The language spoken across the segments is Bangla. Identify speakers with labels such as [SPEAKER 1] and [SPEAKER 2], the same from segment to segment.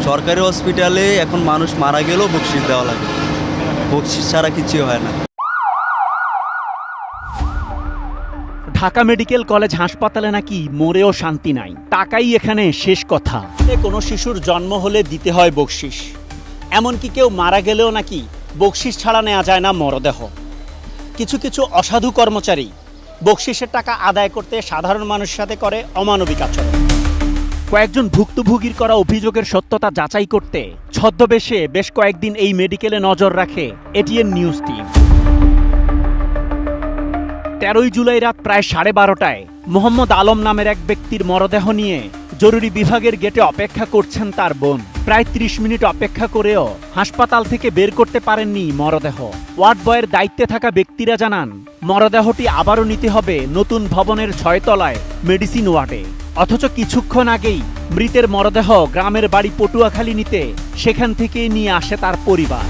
[SPEAKER 1] সরকারি হসপিটালে এখন মানুষ মারা গেলেও বকশিশ দেওয়া লাগে, বকশিশ ছাড়া কিছুই হয় না।
[SPEAKER 2] ঢাকা মেডিকেল কলেজ হাসপাতালে নাকি মরেও শান্তি নাই, টাকাই এখানে শেষ কথা। কোনো শিশুর জন্ম হলে দিতে হয় বকশিশ, এমনকি কেউ মারা গেলেও নাকি বকশিশ ছাড়া নেওয়া যায় না মরদেহ। কিছু কিছু অসাধু কর্মচারী বকশিশের টাকা আদায় করতে সাধারণ মানুষের সাথে করে অমানবিক আচরণ। কয়েকজন ভুক্তভোগীর করা অভিযোগের সত্যতা যাচাই করতে ছদ্মবেশে বেশ কয়েকদিন এই মেডিকেলে নজর রাখে এটিএন নিউজ টিম। 13ই জুলাই রাত প্রায় 12:30টায় মোহাম্মদ আলম নামের এক ব্যক্তির মরদেহ নিয়ে জরুরি বিভাগের গেটে অপেক্ষা করছেন তার বোন। প্রায় 30 মিনিট অপেক্ষা করেও হাসপাতাল থেকে বের করতে পারেননি মরদেহ। ওয়ার্ড বয়ের দায়িত্বে থাকা ব্যক্তিরা জানান, মরদেহটি আবারও নিতে হবে নতুন ভবনের 6 তলায় মেডিসিন ওয়ার্ডে। অথচ কিছুক্ষণ আগেই মৃতের মরদেহ গ্রামের বাড়ি পটুয়াখালী নিতে সেখান থেকেই নিয়ে আসে তার পরিবার।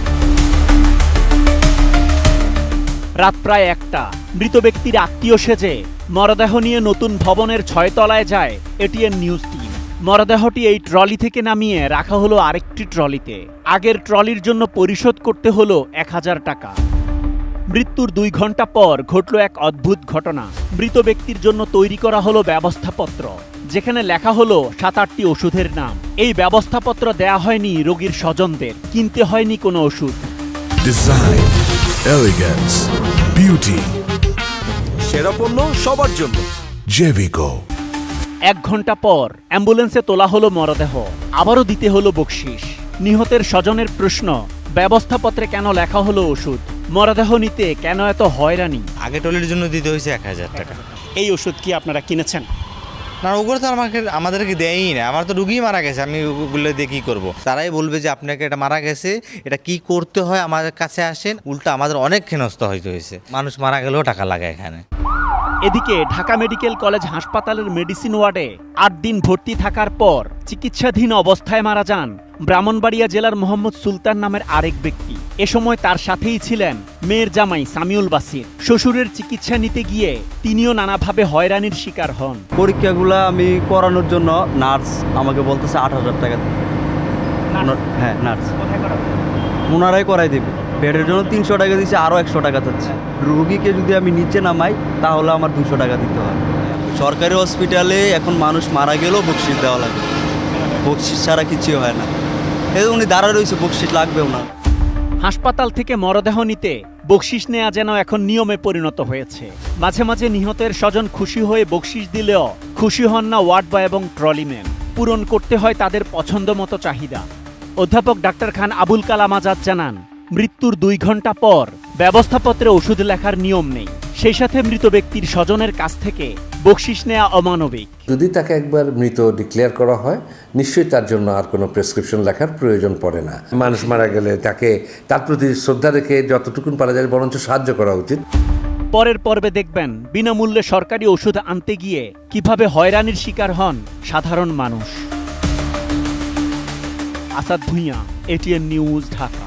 [SPEAKER 2] রাত প্রায় 1টা, মৃত ব্যক্তির আত্মীয় সেজে মরদেহ নিয়ে নতুন ভবনের 6 তলায় যায় এটিএন নিউজ টিম। মরদেহটি এই ট্রলি থেকে নামিয়ে রাখা হলো আরেকটি ট্রলিতে। আগের ট্রলির জন্য পরিশোধ করতে হলো 1000 টাকা। মৃত্যুর 2 ঘন্টা পর ঘটল এক অদ্ভুত ঘটনা। মৃত ব্যক্তির জন্য তৈরি করা হলো ব্যবস্থাপত্র, যেখানে লেখা হলো 7-8টি ওষুধের নাম। এই ব্যবস্থাপত্র দেয়া হয়নি রোগীর স্বজনদের, কিনতে হয়নি কোনো ওষুধ।
[SPEAKER 3] ডিজাইন, এলিগেন্স, বিউটি,
[SPEAKER 4] সেরা পণ্য সবার জন্য
[SPEAKER 3] জেভিকো।
[SPEAKER 2] 1 ঘন্টা পর অ্যাম্বুলেন্সে তোলা হলো মরদেহ, আবারও দিতে হলো বকশিশ। নিহতের স্বজনের প্রশ্ন, ব্যবস্থাপত্রে কেন লেখা হলো ওষুধ? মরদেহ নিতে কেন এত হয়রানি?
[SPEAKER 5] আগে টলির জন্য দিতে হয়েছে 1000 টাকা।
[SPEAKER 2] এই ওষুধ কি আপনারা কিনেছেন?
[SPEAKER 5] না, ওগুলো তো আমাদেরকে দেয়ই না। আমার তো রুগী মারা গেছে, আমি ওগুলো দিয়ে কী করবো? তারাই বলবে যে আপনাকে এটা মারা গেছে, এটা কি করতে হয় আমাদের কাছে আসেন। উল্টা আমাদের অনেক হেনস্থ হয়েছে। মানুষ মারা গেলেও টাকা লাগে এখানে।
[SPEAKER 2] এদিকে ঢাকা মেডিকেল কলেজ হাসপাতালের মেডিসিন ওয়ার্ডে 8 দিন ভর্তি থাকার পর চিকিৎসাধীন অবস্থায় মারা যান ব্রাহ্মণবাড়িয়া জেলার মোহাম্মদ সুলতান নামের আরেক ব্যক্তি। এ সময় তার সাথেই ছিলেন মেয়ের জামাই সামিউল বাসির। শ্বশুরের চিকিৎসা নিতে গিয়ে তিনিও নানাভাবে হয়রানির শিকার হন।
[SPEAKER 1] পরীক্ষাগুলো আমি করানোর জন্য নার্স আমাকে বলতেছে 8000 টাকা। হ্যাঁ, নার্স ওনারাই করাই দেবে। বেডের জন্য 300 টাকা দিচ্ছে, আরও 100 টাকা চাচ্ছে। রুগীকে যদি আমি নিচে নামাই তাহলে আমার 200 টাকা দিতে হয়। সরকারি হসপিটালে এখন মানুষ মারা গেলেও বকশিশ দেওয়া লাগে, বকশিশ ছাড়া কিছুই হয় না। এই উনি দাঁড়ায় রয়েছে, বকশিশ লাগবেও না।
[SPEAKER 2] হাসপাতাল থেকে মরদেহ নিতে বকশিশ নেওয়া যেন এখন নিয়মে পরিণত হয়েছে। মাঝে মাঝে নিহতের স্বজন খুশি হয়ে বকশিশ দিলেও খুশি হন না ওয়ার্ড বয় এবং ট্রলিম্যান। পূরণ করতে হয় তাদের পছন্দ মতো চাহিদা। অধ্যাপক ডাক্তার খান আবুল কালাম আজাদ জানান, মৃত্যুর 2 ঘন্টা পর ব্যবস্থাপত্রে ওষুধ লেখার নিয়ম নেই। সেই সাথে মৃত ব্যক্তির স্বজনের কাছ থেকে বকশিশ নেওয়া অমানবিক।
[SPEAKER 6] যদি তাকে একবার মৃত ডিক্লেয়ার করা হয়, নিশ্চয়ই তার জন্য আর কোনো প্রেসক্রিপশন লেখার প্রয়োজন পড়ে না। মানুষ মারা গেলে তাকে তার প্রতি শ্রদ্ধা রেখে যতটুকু পারা যায় বরঞ্চ সাহায্য করা উচিত।
[SPEAKER 2] পরের পর্বে দেখবেন বিনামূল্যে সরকারি ওষুধ আনতে গিয়ে কিভাবে হয়রানির শিকার হন সাধারণ মানুষ। Asad Bhuiyan, ATN news, Dhaka.